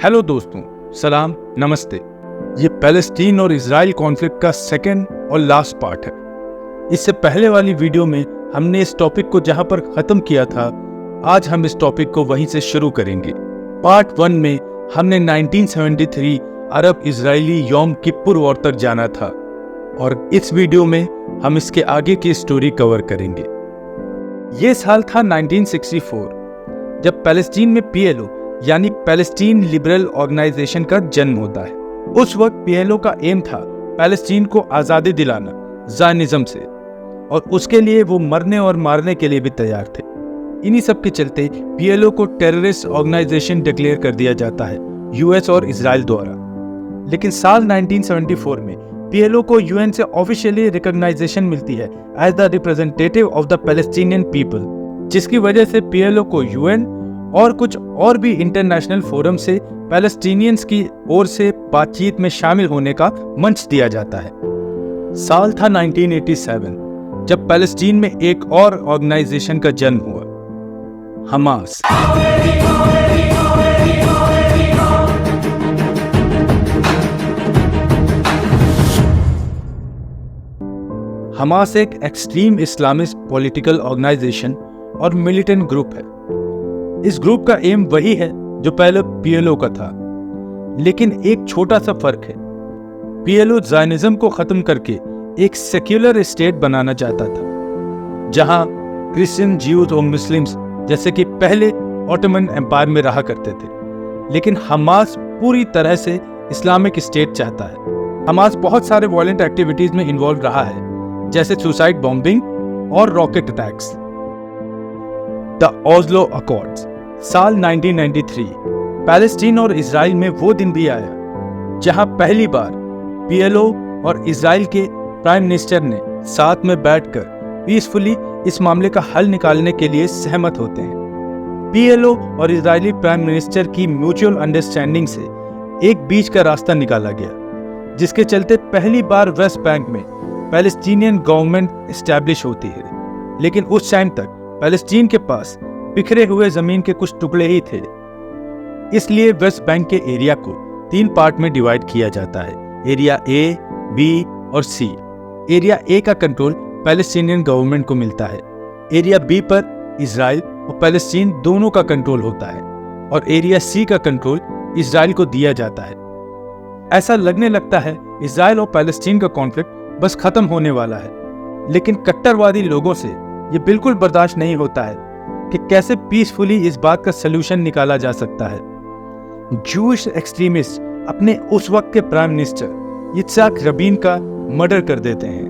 Hello दोस्तों, सलाम, नमस्ते। ये पैलेस्टीन और इजराइल कॉन्फ्लिक्ट का सेकेंड और लास्ट पार्ट है। इससे पहले वाली वीडियो में हमने इस टॉपिक को जहां पर खत्म किया था, आज हम इस टॉपिक को वहीं से शुरू करेंगे। पार्ट 1 में हमने 1973 अरब इजरायली यौम किप्पुर वॉर तक जाना था और इस वीडियो में हम इसके आगे की स्टोरी कवर करेंगे। ये साल था 1964 जब पैलेस्टीन में पीएलओ यानी पैलेस्टीन लिबरल ऑर्गेनाइजेशन का जन्म होता है। उस वक्त पीएलओ का एम था पैलेस्टीन को आज़ादी दिलाना ज़ायनिज़्म से, और उसके लिए वो मरने और मारने के लिए भी तैयार थे। इन्हीं सब के चलते पीएलओ को टेररिस्ट ऑर्गेनाइजेशन डिक्लेयर कर दिया जाता है यूएस और इजराइल द्वारा। लेकिन साल 1974 में पीएलओ को यूएन से ऑफिशियली रिकॉग्नाइजेशन मिलती है as the representative of the Palestinian people, जिसकी वजह से पीएलओ को यूएन और कुछ और भी इंटरनेशनल फोरम से पैलेस्टीनियंस की ओर से बातचीत में शामिल होने का मंच दिया जाता है। साल था 1987 जब पैलेस्टीन में एक और ऑर्गेनाइजेशन का जन्म हुआ, हमास। हमास एक एक्सट्रीम इस्लामिस्ट पॉलिटिकल ऑर्गेनाइजेशन और मिलिटेंट ग्रुप है। इस ग्रुप का एम वही है जो पहले पीएलओ का था, लेकिन एक छोटा सा फर्क है। पीएलओ ज़ायनिज़्म को खत्म करके एक सेक्युलर स्टेट बनाना चाहता था, जहां क्रिश्चियन, ज्यूज और मुस्लिम्स जैसे कि पहले ऑटोमन एम्पायर में रहा करते थे। लेकिन हमास पूरी तरह से इस्लामिक स्टेट चाहता है। हमास बहुत सारे वायलेंट एक्टिविटीज में इन्वॉल्व रहा है, जैसे सुसाइड बॉम्बिंग और rocket attacks. The Oslo accords साल 1993 पैलेस्टीन और इजराइल में वो दिन भी आया जहां पहली बार पीएलओ और इजराइल के प्राइम मिनिस्टर ने साथ में बैठकर पीसफुली इस मामले का हल निकालने के लिए सहमत होते हैं। पीएलओ और इजरायली प्राइम मिनिस्टर की म्यूचुअल अंडरस्टैंडिंग से एक बीच का रास्ता निकाला गया, जिसके चलते पहली बार वेस्ट बैंक में पैलेस्टीनियन गवर्नमेंट एस्टैब्लिश होती है। लेकिन उस टाइम तक पैलेस्टीन के पास बिखरे हुए जमीन के कुछ टुकड़े ही थे, इसलिए वेस्ट बैंक के एरिया को 3 पार्ट में डिवाइड किया जाता है, एरिया ए, बी और सी। एरिया ए का कंट्रोल पैलेस्टीनियन गवर्नमेंट को मिलता है, एरिया बी पर इजराइल और पैलेस्टीन दोनों का कंट्रोल होता है, और एरिया सी का कंट्रोल इजराइल को दिया जाता है। ऐसा लगने लगता है इजराइल और पैलेस्टीन का कॉन्फ्लिक्ट बस खत्म होने वाला है, लेकिन कट्टरवादी लोगों से ये बिल्कुल बर्दाश्त नहीं होता है कि कैसे पीसफुली इस बात का सलूशन निकाला जा सकता है। जूइश एक्सट्रीमिस्ट अपने उस वक्त के प्राइम मिनिस्टर इत्साक रबीन का मर्डर कर देते हैं,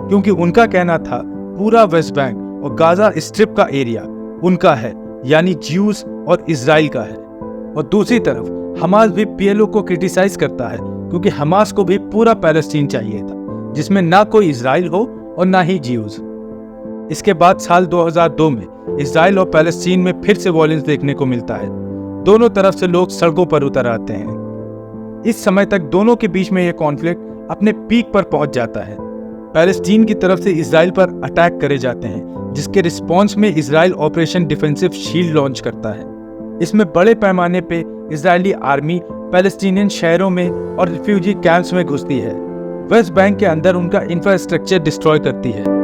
क्योंकि उनका कहना था पूरा वेस्ट बैंक और गाजा स्ट्रिप का एरिया उनका है, यानी ज्यूज और इजराइल का है। और दूसरी तरफ हमास भी पीएलओ को क्रिटिसाइज करता है, क्योंकि हमास को भी पूरा पैलेस्टीन चाहिए था, जिसमें ना कोई इजराइल हो और ना ही ज्यूज। इसके बाद साल 2002 में इजराइल और पैलेस्टीन में फिर से वॉयलेंस देखने को मिलता है। दोनों तरफ से लोग सड़कों पर उतर आते हैं। इस समय तक दोनों के बीच में यह कॉन्फ्लिक्ट अपने पीक पर पहुंच जाता है। पैलेस्टीन की तरफ से इजराइल पर अटैक करे जाते हैं, जिसके रिस्पॉन्स में Israel operation defensive shield launch करता है। इसमें बड़े पैमाने पे इजरायली आर्मी पैलेस्टीनियन शहरों में और रिफ्यूजी कैंप्स में घुसती है, वेस्ट बैंक के अंदर उनका इंफ्रास्ट्रक्चर डिस्ट्रॉय करती है।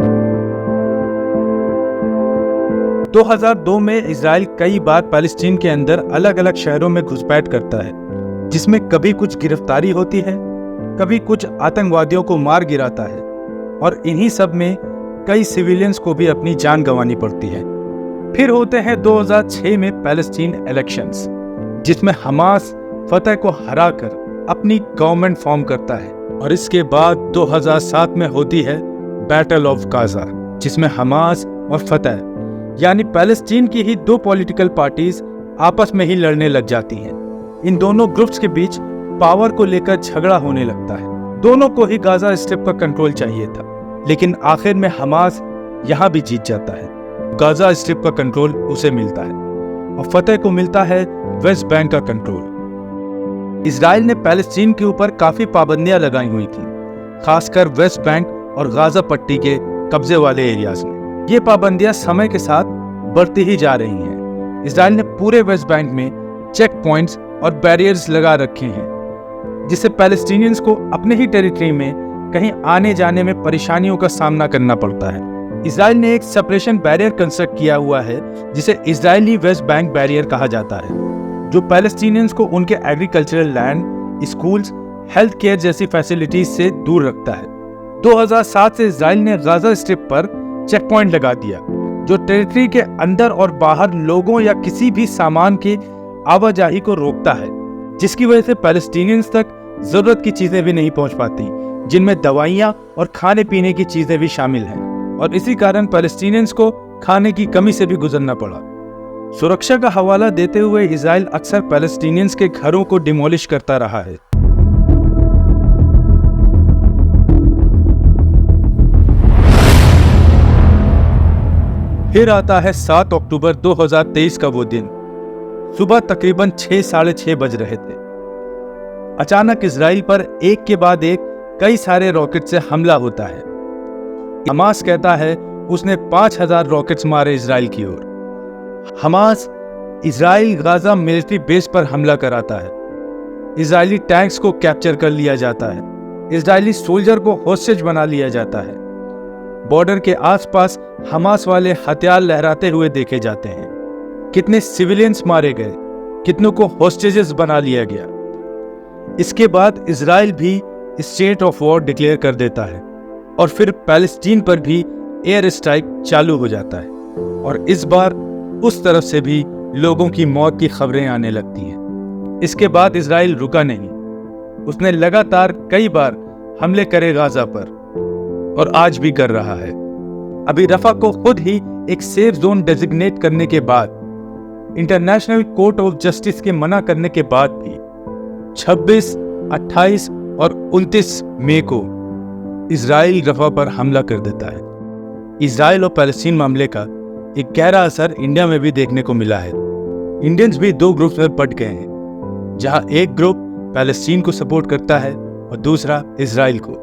2002 में इजराइल कई बार पैलेस्टीन के अंदर अलग अलग शहरों में घुसपैठ करता है, जिसमें कभी कुछ गिरफ्तारी होती है, कभी कुछ आतंकवादियों को मार गिराता है, और इन्हीं सब में कई सिविलियंस को भी अपनी जान गंवानी पड़ती है। फिर होते हैं 2006 में पैलेस्टीन इलेक्शंस, जिसमें हमास फतह को हराकर अपनी गवर्नमेंट फॉर्म करता है, और इसके बाद 2007 में होती है बैटल ऑफ गाजा, जिसमें हमास और फतह यानी पैलेस्टीन की ही 2 पॉलिटिकल पार्टीज आपस में ही लड़ने लग जाती हैं। इन दोनों ग्रुप्स के बीच पावर को लेकर झगड़ा होने लगता है। दोनों को ही गाजा स्ट्रिप का कंट्रोल चाहिए था, लेकिन आखिर में हमास यहां भी जीत जाता है। गाजा स्ट्रिप का कंट्रोल उसे मिलता है और फतह को मिलता है वेस्ट बैंक का कंट्रोल। इजराइल ने पैलेस्टीन के ऊपर काफी पाबंदियां लगाई हुई थी, खासकर वेस्ट बैंक और गाजा पट्टी के कब्जे वाले एरियाज में। ये पाबंदियां समय के साथ बढ़ती ही जा रही हैं। इजराइल ने पूरे वेस्ट बैंक में चेक पॉइंट्स और बैरियर्स लगा रखे हैं, जिससे पैलेस्टीनियंस को अपने ही टेरिटरी में कहीं आने जाने में परेशानियों का सामना करना पड़ता है। इजराइल ने एक सेपरेशन बैरियर कंस्ट्रक्ट किया हुआ है, जिसे इजरायली वेस्ट बैंक बैरियर कहा जाता है, जो पैलेस्टीनियंस को उनके agricultural land, schools, health care जैसी फैसिलिटीज से दूर रखता है। 2007 से इजराइल ने गाजा स्ट्रिप पर चेक पॉइंट लगा दिया, जो टेरिटरी के अंदर और बाहर लोगों या किसी भी सामान की आवाजाही को रोकता है, जिसकी वजह से पैलेस्टीनियंस तक जरूरत की चीजें भी नहीं पहुंच पाती, जिनमें दवाइयां और खाने पीने की चीजें भी शामिल हैं, और इसी कारण पैलेस्टीनियंस को खाने की कमी से भी गुजरना पड़ा। सुरक्षा का हवाला देते हुए इजराइल अक्सर पैलेस्टीनियंस के घरों को डिमोलिश करता रहा है। फिर आता है 7 अक्टूबर 2023 का वो दिन। सुबह तकरीबन 6-6:30 बज रहे थे। अचानक इजराइल पर एक के बाद एक कई सारे रॉकेट से हमला होता है। हमास कहता है उसने 5000 रॉकेट्स मारे इजराइल की ओर। Hamas Israel Gaza military base पर हमला कराता है। इजरायली टैंक्स को कैप्चर कर लिया जाता है। इजरायली सोल्जर को होस्टेज बना लिया जाता है। बॉर्डर के आसपास हमास वाले हथियार लहराते हुए देखे जाते हैं। कितने सिविलियंस मारे गए, कितनों को होस्टेजेस बना लिया गया। इसके बाद इजराइल भी स्टेट ऑफ वॉर डिक्लेयर कर देता है और फिर पैलेस्टीन पर भी एयर स्ट्राइक चालू हो जाता है, और इस बार उस तरफ से भी लोगों की मौत की खबरें आने लगती हैं। इसके बाद इजराइल रुका नहीं। उसने लगातार कई बार हमले करे गाजा पर, और आज भी कर रहा है। अभी रफा को खुद ही एक सेफ जोन डेजिग्नेट करने के बाद, इंटरनेशनल कोर्ट ऑफ जस्टिस के मना करने के बाद भी 26, 28 और 29 मई को इजराइल रफा पर हमला कर देता है। इजराइल और पैलेस्टीन मामले का एक गहरा असर इंडिया में भी देखने को मिला है। इंडियंस भी दो ग्रुप्स में बंट गए हैं, जहां एक ग्रुप पैलेस्टीन को सपोर्ट करता है और दूसरा इजराइल को।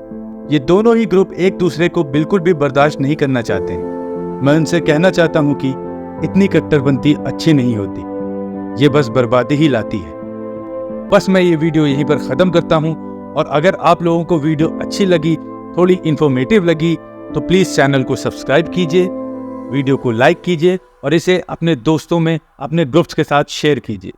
ये दोनों ही ग्रुप एक दूसरे को बिल्कुल भी बर्दाश्त नहीं करना चाहते हैं। मैं उनसे कहना चाहता हूं कि इतनी कट्टरपंथी अच्छी नहीं होती, ये बस बर्बादी ही लाती है। बस मैं ये वीडियो यहीं पर ख़त्म करता हूं, और अगर आप लोगों को वीडियो अच्छी लगी, थोड़ी इन्फॉर्मेटिव लगी, तो प्लीज़ चैनल को सब्सक्राइब कीजिए, वीडियो को लाइक कीजिए और इसे अपने दोस्तों में, अपने ग्रुप्स के साथ शेयर कीजिए।